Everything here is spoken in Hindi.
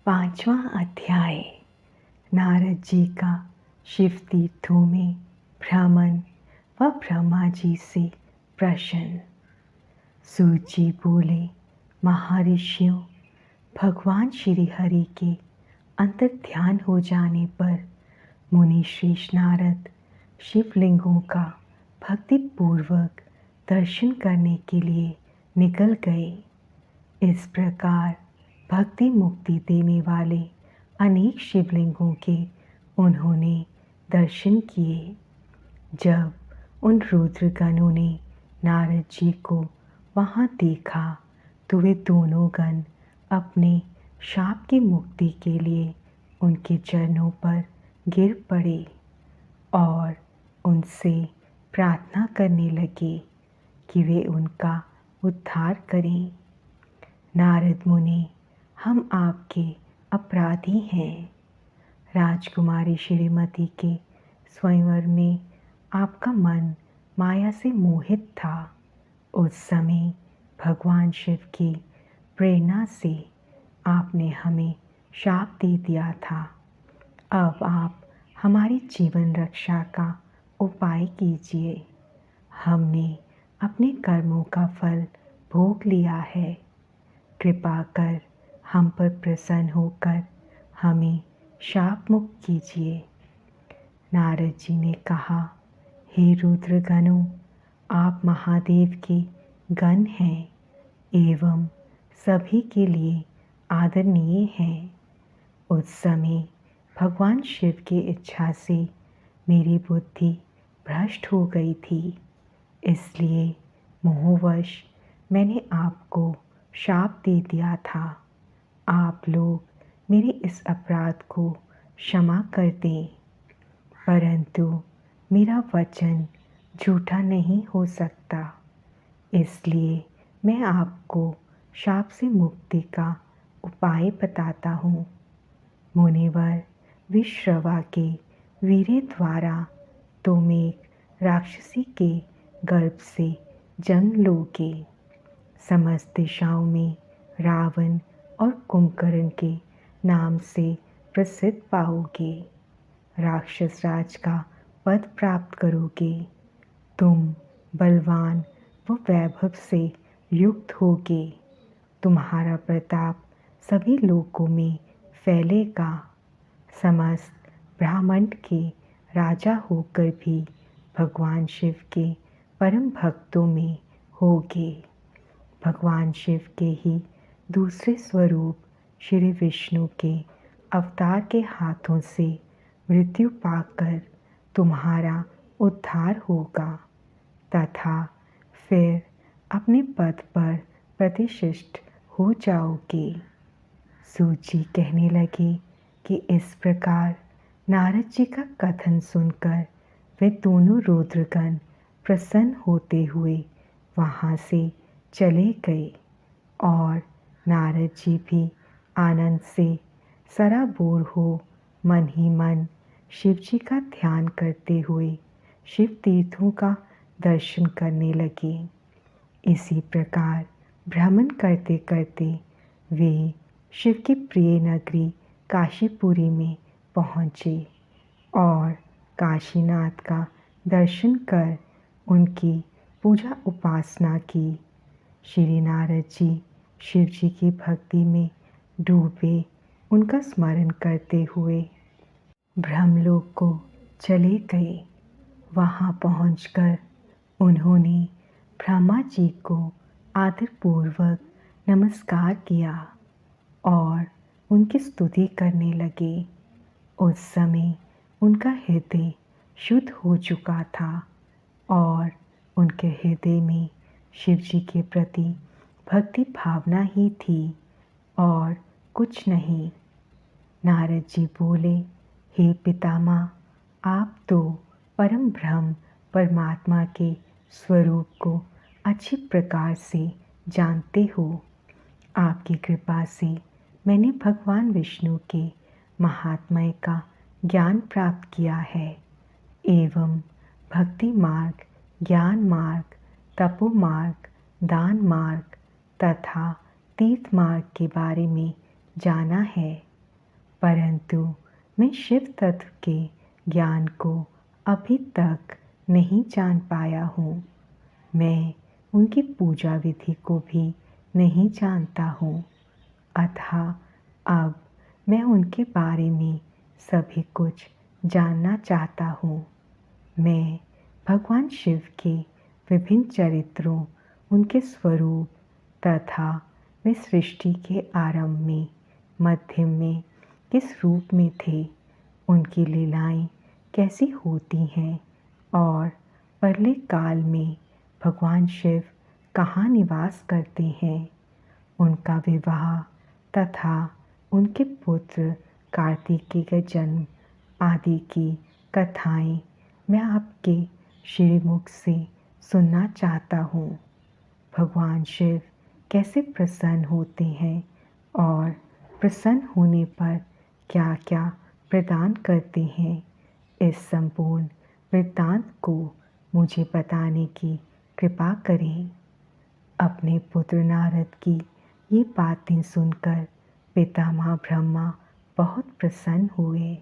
पांचवा अध्याय। नारद जी का शिव तीर्थों में भ्रमण व ब्रह्मा जी से प्रश्न। सूत जी बोले, महर्षियों, भगवान श्री हरि के अंतर ध्यान हो जाने पर मुनि श्रेष्ठ नारद शिवलिंगों का भक्ति पूर्वक दर्शन करने के लिए निकल गए। इस प्रकार भक्ति मुक्ति देने वाले अनेक शिवलिंगों के उन्होंने दर्शन किए। जब उन रुद्रगणों ने नारद जी को वहाँ देखा तो वे दोनों गण अपने शाप की मुक्ति के लिए उनके चरणों पर गिर पड़े और उनसे प्रार्थना करने लगे कि वे उनका उद्धार करें। नारद मुनि, हम आपके अपराधी हैं। राजकुमारी श्रीमती के स्वयंवर में आपका मन माया से मोहित था। उस समय भगवान शिव की प्रेरणा से आपने हमें शाप दे दिया था। अब आप हमारी जीवन रक्षा का उपाय कीजिए। हमने अपने कर्मों का फल भोग लिया है। कृपा कर हम पर प्रसन्न होकर हमें शाप मुक्त कीजिए। नारद जी ने कहा, हे रुद्रगणों, आप महादेव के गण हैं एवं सभी के लिए आदरणीय हैं। उस समय भगवान शिव की इच्छा से मेरी बुद्धि भ्रष्ट हो गई थी, इसलिए मोहवश मैंने आपको शाप दे दिया था। आप लोग मेरे इस अपराध को क्षमा कर दें। परंतु मेरा वचन झूठा नहीं हो सकता, इसलिए मैं आपको शाप से मुक्ति का उपाय बताता हूँ। मुनिवर, विश्रवा के वीर्य द्वारा तुम एक राक्षसी के गर्भ से जन्म लोगे। समस्त दिशाओं में रावण और कुंभकर्ण के नाम से प्रसिद्ध पाओगे। राक्षस राज का पद प्राप्त करोगे। तुम बलवान व वैभव से युक्त होगे। तुम्हारा प्रताप सभी लोकों में फैलेगा। समस्त ब्रह्मांड के राजा होकर भी भगवान शिव के परम भक्तों में होगे। भगवान शिव के ही दूसरे स्वरूप श्री विष्णु के अवतार के हाथों से मृत्यु पाकर तुम्हारा उद्धार होगा तथा फिर अपने पद पर प्रतिष्ठित हो जाओगे। सूत जी कहने लगे कि इस प्रकार नारद जी का कथन सुनकर वे दोनों रुद्रगण प्रसन्न होते हुए वहाँ से चले गए और नारद जी भी आनंद से सराबोर हो मन ही मन शिव जी का ध्यान करते हुए शिव तीर्थों का दर्शन करने लगे। इसी प्रकार भ्रमण करते करते वे शिव की प्रिय नगरी काशीपुरी में पहुँचे और काशीनाथ का दर्शन कर उनकी पूजा उपासना की। श्री नारद जी शिव जी की भक्ति में डूबे उनका स्मरण करते हुए ब्रह्मलोक को चले गए। वहाँ पहुंचकर उन्होंने ब्रह्मा जी को आदरपूर्वक नमस्कार किया और उनकी स्तुति करने लगे। उस समय उनका हृदय शुद्ध हो चुका था और उनके हृदय में शिव जी के प्रति भक्ति भावना ही थी और कुछ नहीं। नारद जी बोले, हे पितामह, आप तो परम ब्रह्म परमात्मा के स्वरूप को अच्छी प्रकार से जानते हो। आपकी कृपा से मैंने भगवान विष्णु के महात्म्य का ज्ञान प्राप्त किया है एवं भक्ति मार्ग, ज्ञान मार्ग, तपो मार्ग, दान मार्ग तथा तीर्थ मार्ग के बारे में जाना है। परंतु मैं शिव तत्व के ज्ञान को अभी तक नहीं जान पाया हूँ। मैं उनकी पूजा विधि को भी नहीं जानता हूँ, अतः अब मैं उनके बारे में सभी कुछ जानना चाहता हूँ। मैं भगवान शिव के विभिन्न चरित्रों, उनके स्वरूप तथा वे सृष्टि के आरंभ में, मध्य में किस रूप में थे, उनकी लीलाएं कैसी होती हैं और परले काल में भगवान शिव कहाँ निवास करते हैं, उनका विवाह तथा उनके पुत्र कार्तिकेय का जन्म आदि की कथाएं मैं आपके श्रीमुख से सुनना चाहता हूँ। भगवान शिव कैसे प्रसन्न होते हैं और प्रसन्न होने पर क्या क्या प्रदान करते हैं, इस संपूर्ण वृत्तांत को मुझे बताने की कृपा करें। अपने पुत्र नारद की ये बातें सुनकर पितामह ब्रह्मा बहुत प्रसन्न हुए।